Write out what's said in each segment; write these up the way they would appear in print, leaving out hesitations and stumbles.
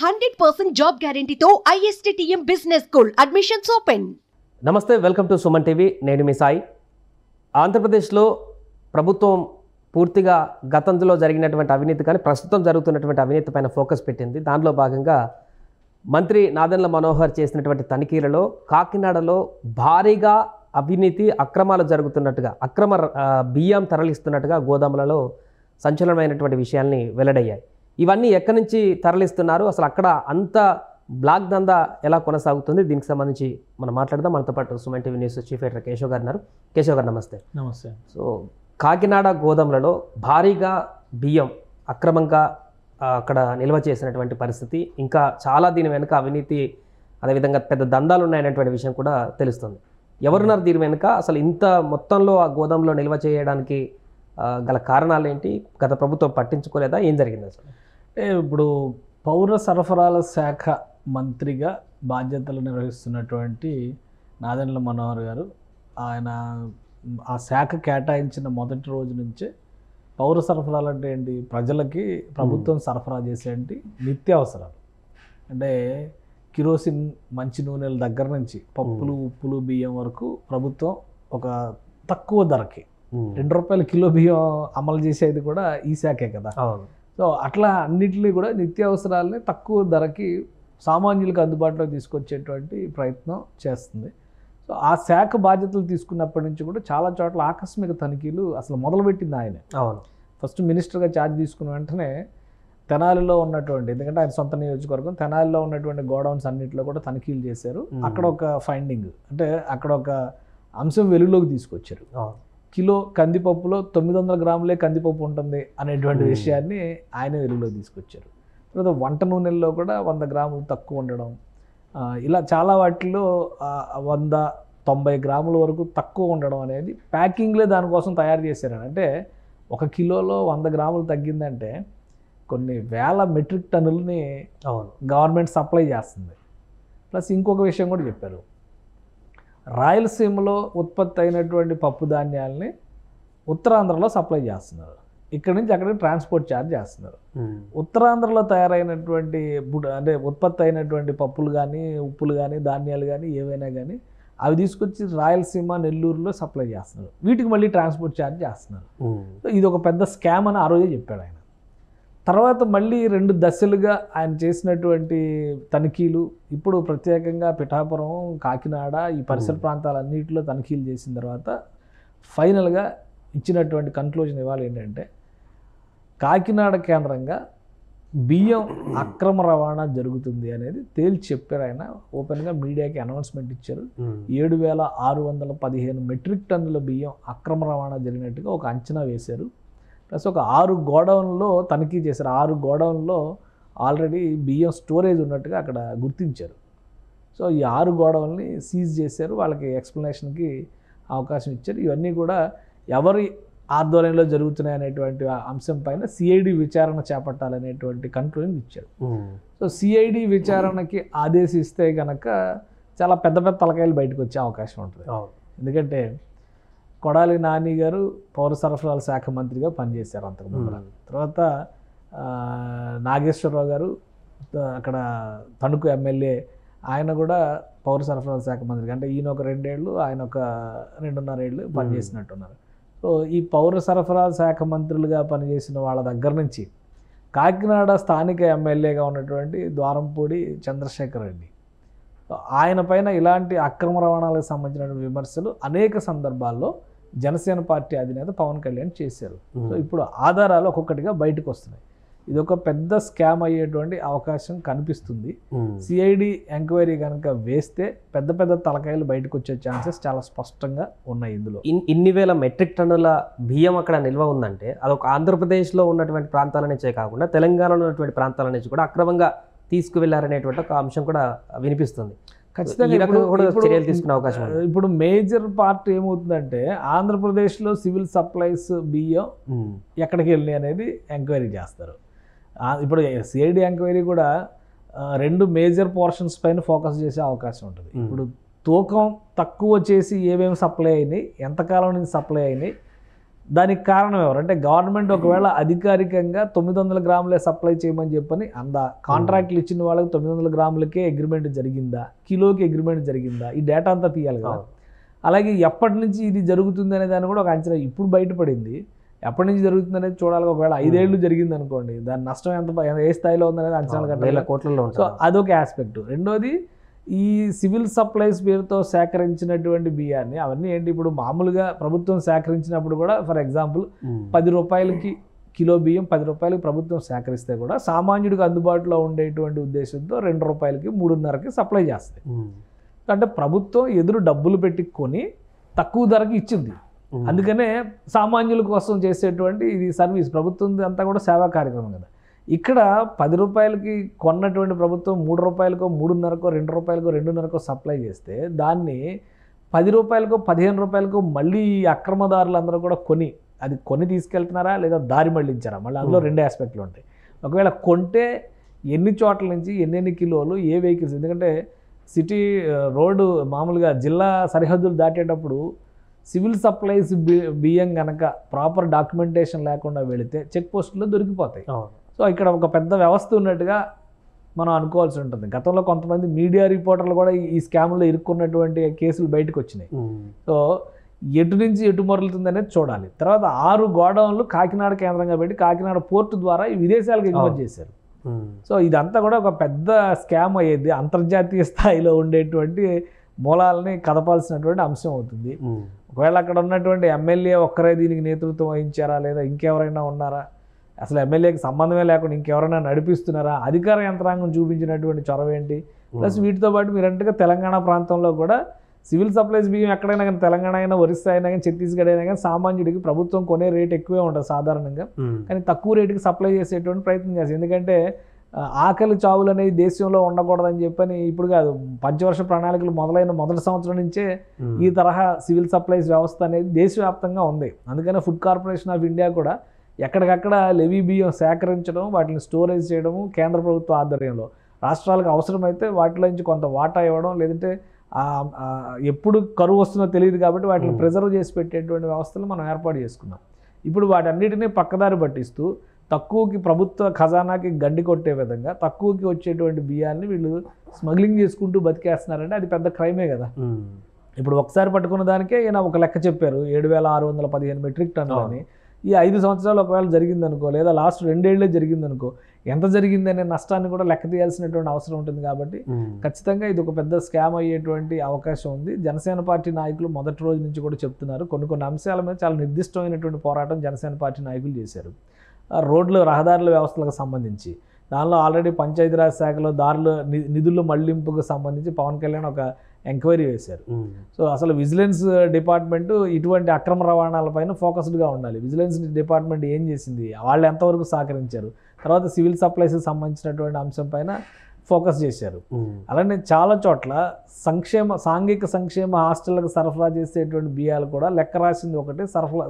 100% job గ్యారెంటీతో ISTTM business school admissions open. నమస్తే, welcome to Suman TV. నేను మీ సాయి. ఆంధ్రప్రదేశ్లో ప్రభుత్వం పూర్తిగా గతంలో జరిగినటువంటి అవినీతి కానీ ప్రస్తుతం జరుగుతున్నటువంటి అవినీతి పైన ఫోకస్ పెట్టింది. దానిలో భాగంగా మంత్రి నాదెండ్ల మనోహర్ చేసినటువంటి తనిఖీలలో కాకినాడలో భారీగా అవినీతి అక్రమాలు జరుగుతున్నట్టుగా, అక్రమ బియ్యం తరలిస్తున్నట్టుగా గోదాములలో సంచలనమైనటువంటి విషయాల్ని వెల్లడయ్యాయి. ఇవన్నీ ఎక్కడి నుంచి తరలిస్తున్నారు, అసలు అక్కడ అంత బ్లాక్ దందా ఎలా కొనసాగుతుంది, దీనికి సంబంధించి మనం మాట్లాడదాం. మనతో పాటు Suman TV news chief editor Keshav గారు ఉన్నారు. కేశవ్ గారు నమస్తే. నమస్తే. సో కాకినాడ గోదాములలో భారీగా బియ్యం అక్రమంగా అక్కడ నిల్వ చేసినటువంటి పరిస్థితి, ఇంకా చాలా దీని వెనుక అవినీతి, అదేవిధంగా పెద్ద దందాలు ఉన్నాయనేటువంటి విషయం కూడా తెలుస్తుంది. ఎవరున్నారు దీని వెనుక, అసలు ఇంత మొత్తంలో ఆ గోదాంలో నిల్వ చేయడానికి గల కారణాలు ఏంటి, గత ప్రభుత్వం పట్టించుకోలేదా, ఏం జరిగింది అసలు? ఇప్పుడు పౌర సరఫరాల శాఖ మంత్రిగా బాధ్యతలు నిర్వహిస్తున్నటువంటి నాదెండ్ల మనోహర్ గారు, ఆయన ఆ శాఖ కేటాయించిన మొదటి రోజు నుంచే పౌర సరఫరాలు అంటే ఏంటి, ప్రజలకి ప్రభుత్వం సరఫరా చేసేంటి నిత్యావసరాలు అంటే కిరోసిన్, మంచి నూనెల దగ్గర నుంచి పప్పులు, ఉప్పులు, బియ్యం వరకు ప్రభుత్వం ఒక తక్కువ ధరకి 2 రూపాయల కిలో బియ్యం అమలు చేసేది కూడా ఈ శాఖే కదా. సో అట్లా అన్నిటినీ కూడా నిత్యావసరాలని తక్కువ ధరకి సామాన్యులకు అందుబాటులో తీసుకొచ్చేటువంటి ప్రయత్నం చేస్తుంది. సో ఆ శాఖ బాధ్యతలు తీసుకున్నప్పటి నుంచి కూడా చాలా చోట్ల ఆకస్మిక తనిఖీలు అసలు మొదలుపెట్టింది ఆయనే. అవును. ఫస్ట్ మినిస్టర్గా ఛార్జ్ తీసుకున్న వెంటనే తెనాలిలో ఉన్నటువంటి, ఎందుకంటే ఆయన సొంత నియోజకవర్గం, తెనాలిలో ఉన్నటువంటి గోడౌన్స్ అన్నింటిలో కూడా తనిఖీలు చేశారు. అక్కడ ఒక ఫైండింగ్ అంటే అక్కడ ఒక అంశం వెలుగులోకి తీసుకొచ్చారు. కిలో కందిపప్పులో 900 గ్రాములే కందిపప్పు ఉంటుంది అనేటువంటి విషయాన్ని ఆయన వెలుగులో తీసుకొచ్చారు. తర్వాత వంట నూనెల్లో కూడా 100 గ్రాములు తక్కువ ఉండడం, ఇలా చాలా వాటిల్లో 190 గ్రాముల వరకు తక్కువ ఉండడం అనేది ప్యాకింగ్లే దానికోసం తయారు చేశారు. అంటే 1 కిలోలో 100 గ్రాములు తగ్గిందంటే కొన్ని వేల మెట్రిక్ టన్నులని గవర్నమెంట్ సప్లై చేస్తుంది. ప్లస్ ఇంకొక విషయం కూడా చెప్పారు, రాయలసీమలో ఉత్పత్తి అయినటువంటి పప్పు ధాన్యాలని ఉత్తరాంధ్రలో సప్లై చేస్తున్నారు. ఇక్కడి నుంచి అక్కడికి ట్రాన్స్పోర్ట్ ఛార్జ్ చేస్తున్నారు. ఉత్తరాంధ్రలో తయారైనటువంటి అంటే ఉత్పత్తి అయినటువంటి పప్పులు కానీ, ఉప్పులు కానీ, ధాన్యాలు కానీ, ఏవైనా కానీ అవి తీసుకొచ్చి రాయలసీమ, నెల్లూరులో సప్లై చేస్తున్నారు. వీటికి మళ్ళీ ట్రాన్స్పోర్ట్ ఛార్జ్ చేస్తున్నారు. సో ఇది ఒక పెద్ద స్కామ్ అని ఆ రోజే చెప్పాడు ఆయన. తర్వాత మళ్ళీ 2 దశలుగా ఆయన చేసినటువంటి తనిఖీలు, ఇప్పుడు ప్రత్యేకంగా పిఠాపురం, కాకినాడ, ఈ పరిసర ప్రాంతాలన్నింటిలో తనిఖీలు చేసిన తర్వాత ఫైనల్గా ఇచ్చినటువంటి కన్క్లూజన్ ఇవాళ ఏంటంటే, కాకినాడ కేంద్రంగా బియ్యం అక్రమ రవాణా జరుగుతుంది అనేది తేల్చి చెప్పారు. ఆయన ఓపెన్గా మీడియాకి అనౌన్స్మెంట్ ఇచ్చారు. 7,615 మెట్రిక్ టన్నుల బియ్యం అక్రమ రవాణా జరిగినట్టుగా ఒక అంచనా వేశారు. ప్లస్ ఒక 6 గోడౌన్లో తనిఖీ చేశారు. 6 గోడౌన్లో ఆల్రెడీ బియ్యం స్టోరేజ్ ఉన్నట్టుగా అక్కడ గుర్తించారు. సో ఈ 6 గోడౌన్ని సీజ్ చేశారు, వాళ్ళకి ఎక్స్ప్లెనేషన్కి అవకాశం ఇచ్చారు. ఇవన్నీ కూడా ఎవరి ఆధ్వర్యంలో జరుగుతున్నాయి అనేటువంటి అంశం పైన సిఐడి విచారణ చేపట్టాలనేటువంటి కన్క్లూజన్ ఇచ్చారు. సో సిఐడి విచారణకి ఆదేశిస్తే కనుక చాలా పెద్ద పెద్ద తలకాయలు బయటకు వచ్చే అవకాశం ఉంటుంది. ఎందుకంటే కొడాలి నాని గారు పౌర సరఫరాల శాఖ మంత్రిగా పనిచేశారు అంతకుముందు. తర్వాత నాగేశ్వరరావు గారు అక్కడ తణుకు ఎమ్మెల్యే, ఆయన కూడా పౌర సరఫరాల శాఖ మంత్రిగా, అంటే ఈయన ఒక 2 ఏళ్ళు, ఆయన ఒక 2.5 ఏళ్ళు పనిచేసినట్టున్నారు. సో ఈ పౌర సరఫరాల శాఖ మంత్రులుగా పనిచేసిన వాళ్ళ దగ్గర నుంచి కాకినాడ స్థానిక ఎమ్మెల్యేగా ఉన్నటువంటి ద్వారంపూడి చంద్రశేఖర్ రెడ్డి, ఆయన పైన ఇలాంటి అక్రమ రవాణాలకు సంబంధించిన విమర్శలు అనేక సందర్భాల్లో జనసేన పార్టీ అధినేత పవన్ కళ్యాణ్ చేశారు. సో ఇప్పుడు ఆధారాలు ఒక్కొక్కటిగా బయటకు వస్తున్నాయి. ఇది ఒక పెద్ద స్కామ్ అయ్యేటువంటి అవకాశం కనిపిస్తుంది. సిఐడి ఎంక్వైరీ కనుక వేస్తే పెద్ద పెద్ద తలకాయలు బయటకు వచ్చే ఛాన్సెస్ చాలా స్పష్టంగా ఉన్నాయి. ఇందులో ఇన్ని వేల మెట్రిక్ టన్నుల బియ్యం అక్కడ నిల్వ ఉందంటే అదొక ఆంధ్రప్రదేశ్లో ఉన్నటువంటి ప్రాంతాల నుంచే కాకుండా తెలంగాణలో ఉన్నటువంటి ప్రాంతాల నుంచి కూడా అక్రమంగా తీసుకువెళ్లారనేటువంటి ఒక అంశం కూడా వినిపిస్తుంది. ఖచ్చితంగా చర్యలు తీసుకునే అవకాశం. ఇప్పుడు మేజర్ పార్ట్ ఏమవుతుందంటే, ఆంధ్రప్రదేశ్లో సివిల్ సప్లైస్ బియ్యం ఎక్కడికి వెళ్ళినాయి అనేది ఎంక్వైరీ చేస్తారు. ఇప్పుడు సిఐడి ఎంక్వైరీ కూడా 2 మేజర్ పోర్షన్స్ పైన ఫోకస్ చేసే అవకాశం ఉంటుంది. ఇప్పుడు తూకం తక్కువ చేసి ఏమేమి సప్లై అయినాయి, ఎంతకాలం నుంచి సప్లై అయినాయి, దానికి కారణం ఎవరు అంటే గవర్నమెంట్ ఒకవేళ అధికారికంగా 900 గ్రాములే సప్లై చేయమని చెప్పని కాంట్రాక్ట్లు ఇచ్చిన వాళ్ళకి 900 గ్రాములకే అగ్రిమెంట్ జరిగిందా, కిలోకి అగ్రిమెంట్ జరిగిందా, ఈ డేటా అంతా తీయాలి కదా. అలాగే ఎప్పటి నుంచి ఇది జరుగుతుంది అనే దాన్ని కూడా ఒక అంచనా ఇప్పుడు బయటపడింది. ఎప్పటి నుంచి జరుగుతుంది అనేది చూడాలి. ఒకవేళ 5 ఏళ్ళు జరిగింది అనుకోండి, దాని నష్టం ఏ స్థాయిలో ఉందనేది అంచనాలు వేల కోట్లలో ఉంటుంది. సో అదొక ఆస్పెక్ట్. రెండోది ఈ సివిల్ సప్లైస్ పేరుతో సేకరించినటువంటి బియ్యాన్ని అవన్నీ ఏంటి, ఇప్పుడు మామూలుగా ప్రభుత్వం సేకరించినప్పుడు కూడా ఫర్ ఎగ్జాంపుల్ 10 రూపాయలకి కిలో బియ్యం 10 రూపాయలకి ప్రభుత్వం సేకరిస్తే కూడా సామాన్యుడికి అందుబాటులో ఉండేటువంటి ఉద్దేశంతో 2 రూపాయలకి 3.5కి సప్లై చేస్తాయి. అంటే ప్రభుత్వం ఎదురు డబ్బులు పెట్టి కొని తక్కువ ధరకి ఇచ్చింది. అందుకనే సామాన్యుల కోసం చేసేటువంటి ఇది సర్వీస్, ప్రభుత్వం అంతా కూడా సేవా కార్యక్రమం కదా. ఇక్కడ 10 రూపాయలకి కొన్నటువంటి ప్రభుత్వం 3 రూపాయలకో 3.5కో 2 రూపాయలకో 2.5కో సప్లై చేస్తే దాన్ని 10 రూపాయలకో 15 రూపాయలకో మళ్ళీ అక్రమదారులు అందరూ కూడా కొని తీసుకెళ్తున్నారా లేదా దారి మళ్ళించారా, మళ్ళీ అందులో 2 ఆస్పెక్ట్లు ఉంటాయి. ఒకవేళ కొంటే ఎన్ని చోట్ల నుంచి ఎన్ని కిలోలు ఏ వెహికల్స్, ఎందుకంటే సిటీ రోడ్డు మామూలుగా జిల్లా సరిహద్దులు దాటేటప్పుడు సివిల్ సప్లైస్ బియ్యం కనుక ప్రాపర్ డాక్యుమెంటేషన్ లేకుండా వెళితే చెక్ పోస్టులో దొరికిపోతాయి. సో ఇక్కడ ఒక పెద్ద వ్యవస్థ ఉన్నట్టుగా మనం అనుకోవాల్సి ఉంటుంది. గతంలో కొంతమంది మీడియా రిపోర్టర్లు కూడా ఈ స్కామ్లో ఇరుక్కున్నటువంటి కేసులు బయటకు వచ్చినాయి. సో ఎటు నుంచి ఎటు మొరలుతుంది అనేది చూడాలి. తర్వాత 6 గోడౌన్లు కాకినాడ కేంద్రంగా పెట్టి కాకినాడ పోర్టు ద్వారా ఈ విదేశాలకు ఎగుమతి చేశారు. సో ఇదంతా కూడా ఒక పెద్ద స్కామ్ అయ్యేది, అంతర్జాతీయ స్థాయిలో ఉండేటువంటి మూలాలని కదపాల్సినటువంటి అంశం అవుతుంది. ఒకవేళ అక్కడ ఉన్నటువంటి ఎమ్మెల్యే ఒక్కరే దీనికి నేతృత్వం వహించారా లేదా ఇంకెవరైనా ఉన్నారా, అసలు ఎమ్మెల్యేకి సంబంధమే లేకుండా ఇంకెవరైనా నడిపిస్తున్నారా, అధికార యంత్రాంగం చూపించినటువంటి చొరవ ఏంటి, ప్లస్ వీటితో పాటు మీరంటగా తెలంగాణ ప్రాంతంలో కూడా సివిల్ సప్లైస్ బియ్యం ఎక్కడైనా కానీ తెలంగాణ అయినా ఒరిస్సా అయినా కానీ ఛత్తీస్గఢ్ అయినా కానీ సామాన్యుడికి ప్రభుత్వం కొనే రేట్ ఎక్కువే ఉంటుంది సాధారణంగా, కానీ తక్కువ రేటుకి సప్లై చేసేటువంటి ప్రయత్నం చేస్తారు. ఎందుకంటే ఆకలి చావులు అనేది దేశంలో ఉండకూడదని చెప్పని ఇప్పుడు కాదు, పంచవర్ష ప్రణాళికలు మొదలైన మొదటి సంవత్సరం నుంచే ఈ తరహా సివిల్ సప్లైస్ వ్యవస్థ అనేది దేశవ్యాప్తంగా ఉంది. అందుకనే ఫుడ్ కార్పొరేషన్ ఆఫ్ ఇండియా కూడా ఎక్కడికక్కడ లెవీ బియ్యం సేకరించడం, వాటిని స్టోరేజ్ చేయడము కేంద్ర ప్రభుత్వ ఆధ్వర్యంలో, రాష్ట్రాలకు అవసరమైతే వాటిలో నుంచి కొంత వాటా ఇవ్వడం, లేదంటే ఎప్పుడు కరువు వస్తుందో తెలియదు కాబట్టి వాటిని ప్రిజర్వ్ చేసి పెట్టేటువంటి వ్యవస్థలు మనం ఏర్పాటు చేసుకున్నాం. ఇప్పుడు వాటన్నిటినీ పక్కదారి పట్టిస్తూ తక్కువకి ప్రభుత్వ ఖజానాకి గండి కొట్టే విధంగా తక్కువకి వచ్చేటువంటి బియ్యాన్ని వీళ్ళు స్మగ్లింగ్ చేసుకుంటూ బతికేస్తున్నారంటే అది పెద్ద క్రైమే కదా. ఇప్పుడు ఒకసారి పట్టుకున్న దానికే ఈయన ఒక లెక్క చెప్పారు, 7,615 మెట్రిక్ టన్నులు అని. ఈ 5 సంవత్సరాలు ఒకవేళ జరిగిందనుకో, లేదా లాస్ట్ 2 ఏళ్లే జరిగిందనుకో, ఎంత జరిగిందనే నష్టాన్ని కూడా లెక్క తీయాల్సినటువంటి అవసరం ఉంటుంది. కాబట్టి ఖచ్చితంగా ఇది ఒక పెద్ద స్కామ్ అయ్యేటువంటి అవకాశం ఉంది. జనసేన పార్టీ నాయకులు మొదటి రోజు నుంచి కూడా చెప్తున్నారు, కొన్ని అంశాల మీద చాలా నిర్దిష్టమైనటువంటి పోరాటం జనసేన పార్టీ నాయకులు చేశారు. రోడ్లు రహదారుల వ్యవస్థలకు సంబంధించి దానిలో ఆల్రెడీ పంచాయతీరాజ్ శాఖలో దారులు నిధుల మళ్లింపుకు సంబంధించి పవన్ కళ్యాణ్ ఒక ఎంక్వైరీ వేశారు. సో అసలు విజిలెన్స్ డిపార్ట్మెంట్ ఇటువంటి అక్రమ రవాణాలపైన ఫోకస్డ్గా ఉండాలి. విజిలెన్స్ డిపార్ట్మెంట్ ఏం చేసింది, వాళ్ళు ఎంతవరకు సహకరించారు, తర్వాత సివిల్ సప్లైస్కి సంబంధించినటువంటి అంశం పైన ఫోకస్ చేశారు. అలానే చాలా చోట్ల సాంఘిక సంక్షేమ హాస్టళ్లకు సరఫరా చేసేటువంటి బియ్యాలు కూడా లెక్క రాసింది ఒకటి,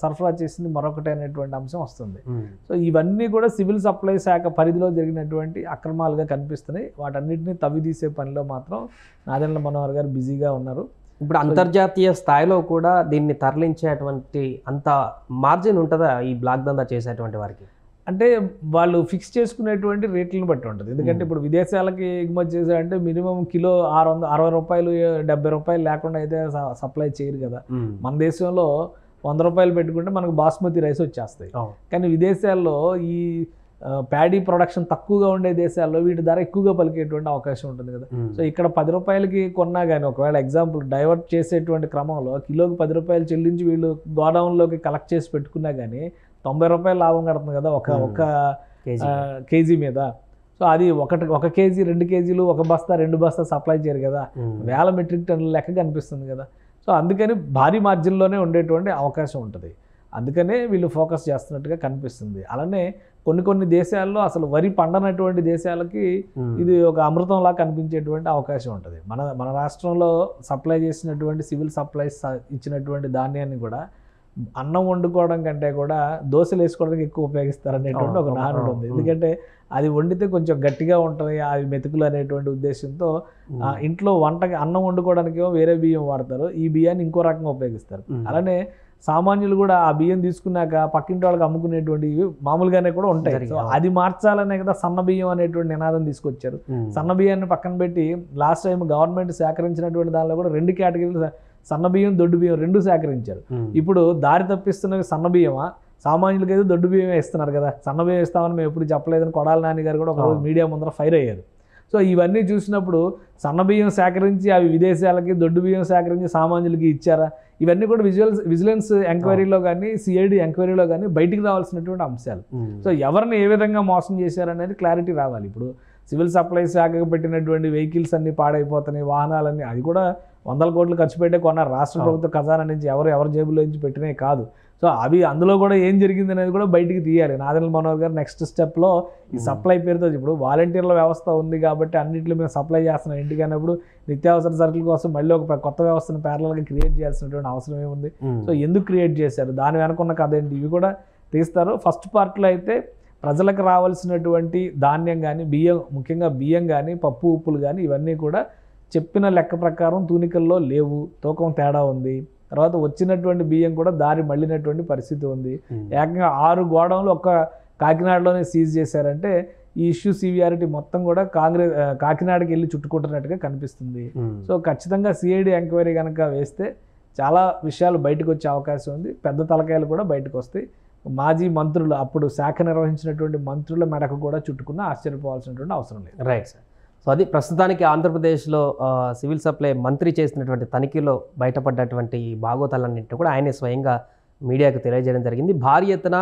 సరఫరా చేసింది మరొకటి అనేటువంటి అంశం వస్తుంది. సో ఇవన్నీ కూడా సివిల్ సప్లై శాఖ పరిధిలో జరిగినటువంటి అక్రమాలుగా కనిపిస్తున్నాయి. వాటన్నిటిని తవ్విదీసే పనిలో మాత్రం నాదెండ్ల మనోహర్ గారు బిజీగా ఉన్నారు. ఇప్పుడు అంతర్జాతీయ స్థాయిలో కూడా దీన్ని తరలించేటువంటి అంత మార్జిన్ ఉంటుందా ఈ బ్లాక్ దందా చేసేటువంటి వారికి? అంటే వాళ్ళు ఫిక్స్ చేసుకునేటువంటి రేట్లను బట్టి ఉంటుంది. ఎందుకంటే ఇప్పుడు విదేశాలకి ఎగుమతి చేశారంటే మినిమం కిలో 60 రూపాయలు 70 రూపాయలు లేకుండా అయితే సప్లై చేయరు కదా. మన దేశంలో 100 రూపాయలు పెట్టుకుంటే మనకు బాస్మతి రైస్ వచ్చేస్తాయి. కానీ విదేశాల్లో ఈ ప్యాడీ ప్రొడక్షన్ తక్కువగా ఉండే దేశాల్లో వీటి ధర ఎక్కువగా పలికేటువంటి అవకాశం ఉంటుంది కదా. సో ఇక్కడ 10 రూపాయలకి కొన్నా కానీ ఒకవేళ ఎగ్జాంపుల్ డైవర్ట్ చేసేటువంటి క్రమంలో కిలోకి 10 రూపాయలు చెల్లించి వీళ్ళు గోడౌన్లోకి కలెక్ట్ చేసి పెట్టుకున్నా కానీ 90 రూపాయలు లాభం కడుతుంది కదా ఒక కేజీ మీద. సో అది 1 కేజీ 2 కేజీలు 1 బస్తా 2 బస్తా సప్లై చేయరు కదా, 1000 మెట్రిక్ టన్నుల లెక్క కనిపిస్తుంది కదా. సో అందుకని భారీ మార్జిన్లోనే ఉండేటువంటి అవకాశం ఉంటుంది. అందుకనే వీళ్ళు ఫోకస్ చేస్తున్నట్టుగా కనిపిస్తుంది. అలానే కొన్ని దేశాల్లో అసలు వరి పండనటువంటి దేశాలకి ఇది ఒక అమృతంలా కనిపించేటువంటి అవకాశం ఉంటుంది. మన రాష్ట్రంలో సప్లై చేసినటువంటి సివిల్ సప్లైస్ ఇచ్చినటువంటి ధాన్యాన్ని కూడా అన్నం వండుకోవడం కంటే కూడా దోశలు వేసుకోవడానికి ఎక్కువ ఉపయోగిస్తారనేటువంటి ఒక నానుడు ఉంది. ఎందుకంటే అది వండితే కొంచెం గట్టిగా ఉంటుంది అవి మెతుకులు అనేటువంటి ఉద్దేశంతో ఇంట్లో అన్నం వండుకోవడానికి వేరే బియ్యం వాడతారు, ఈ బియ్యాన్ని ఇంకో రకంగా ఉపయోగిస్తారు. అలానే సామాన్యులు కూడా ఆ బియ్యం తీసుకున్నాక పక్కింటి వాళ్ళకి అమ్ముకునేటువంటివి మామూలుగానే కూడా ఉంటాయి. సో అది మార్చాలనే కదా సన్న బియ్యం అనేటువంటి నినాదం తీసుకొచ్చారు. సన్న బియ్యాన్ని పక్కన పెట్టి లాస్ట్ టైం గవర్నమెంట్ సేకరించినటువంటి దానిలో కూడా 2 కేటగిరీలు సన్న బియ్యం దొడ్డు బియ్యం 2 సేకరించారు. ఇప్పుడు దారి తప్పిస్తున్నవి సన్న బియ్యమా, సామాన్యులకి అయితే దొడ్డు బియ్యమే ఇస్తున్నారు కదా. సన్న బియ్యం ఇస్తామని మేము ఎప్పుడు చెప్పలేదని కొడాల నాని గారు కూడా ఒకరోజు మీడియా ముందర ఫైర్ అయ్యారు. సో ఇవన్నీ చూసినప్పుడు సన్న బియ్యం సేకరించి అవి విదేశాలకి, దొడ్డు బియ్యం సేకరించి సామాన్యులకి ఇచ్చారా, ఇవన్నీ కూడా విజిలెన్స్ ఎంక్వైరీలో కానీ సిఐడి ఎంక్వైరీలో కానీ బయటికి రావాల్సినటువంటి అంశాలు. సో ఎవరిని ఏ విధంగా మోసం చేశారనేది క్లారిటీ రావాలి. ఇప్పుడు సివిల్ సప్లైస్ శాఖకు పెట్టినటువంటి వెహికల్స్ అన్ని పాడైపోతున్నాయి, వాహనాలన్నీ, అది కూడా 100 కోట్లు ఖర్చు పెట్టే కొన్నారు. రాష్ట్ర ప్రభుత్వ ఖజానా నుంచి ఎవరి జేబులో నుంచి పెట్టినవి కాదు. సో అవి అందులో కూడా ఏం జరిగింది అనేది కూడా బయటికి తీయాలి. నాదెండ్ల మనోహర్ గారు నెక్స్ట్ స్టెప్లో ఈ సప్లై పేరుతో, ఇప్పుడు వాలంటీర్ల వ్యవస్థ ఉంది కాబట్టి అన్నింటిలో మేము సప్లై చేస్తున్నాం ఇంటికి అన్నప్పుడు నిత్యావసర సరుకుల కోసం మళ్ళీ ఒక కొత్త వ్యవస్థను ప్యారలల్గా క్రియేట్ చేయాల్సినటువంటి అవసరం ఏముంది? సో ఎందుకు క్రియేట్ చేశారు, దాని వెనకున్న కథ ఏంటి, ఇవి కూడా తీస్తారు. ఫస్ట్ పార్ట్లో అయితే ప్రజలకు రావాల్సినటువంటి ధాన్యం కానీ, బియ్యం, ముఖ్యంగా బియ్యం కానీ, పప్పు ఉప్పులు కానీ ఇవన్నీ కూడా చెప్పిన లెక్క ప్రకారం తూనికల్లో లేవు, తూకం తేడా ఉంది. తర్వాత వచ్చినటువంటి బియ్యం కూడా దారి మళ్ళినటువంటి పరిస్థితి ఉంది. ఏకంగా 6 గోడౌన్లు ఒక్క కాకినాడలోనే సీజ్ చేశారంటే ఈ ఇష్యూ సివియారిటీ మొత్తం కూడా కాకినాడకి వెళ్ళి చుట్టుకుంటున్నట్టుగా కనిపిస్తుంది. సో ఖచ్చితంగా సిఐడి ఎంక్వైరీ కనుక వేస్తే చాలా విషయాలు బయటకు వచ్చే అవకాశం ఉంది. పెద్ద తలకాయలు కూడా బయటకు వస్తాయి. మాజీ మంత్రులు, అప్పుడు శాఖ నిర్వహించినటువంటి మంత్రుల మెడకు కూడా చుట్టుకున్న ఆశ్చర్యపోవాల్సినటువంటి అవసరం లేదు. Right sir. సో అది ప్రస్తుతానికి ఆంధ్రప్రదేశ్లో సివిల్ సప్లై మంత్రి చేసినటువంటి తనిఖీలో బయటపడ్డటువంటి ఈ భాగోతాలన్నింటినీ కూడా ఆయనే స్వయంగా మీడియాకు తెలియజేయడం జరిగింది. భారీ ఎత్తున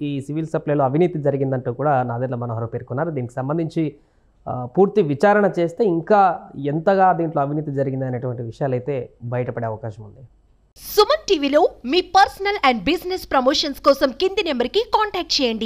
ఈ సివిల్ సప్లైలో అవినీతి జరిగిందంటూ కూడా నాదెండ్ల మనోహర్ పేర్కొన్నారు. దీనికి సంబంధించి పూర్తి విచారణ చేస్తే ఇంకా ఎంతగా దీంట్లో అవినీతి జరిగింది అనేటువంటి విషయాలు అయితే బయటపడే అవకాశం ఉంది. సుమన్ టీవీలో మీ పర్సనల్ అండ్ బిజినెస్ ప్రమోషన్స్ కోసం కింది నెంబర్కి కాంటాక్ట్ చేయండి.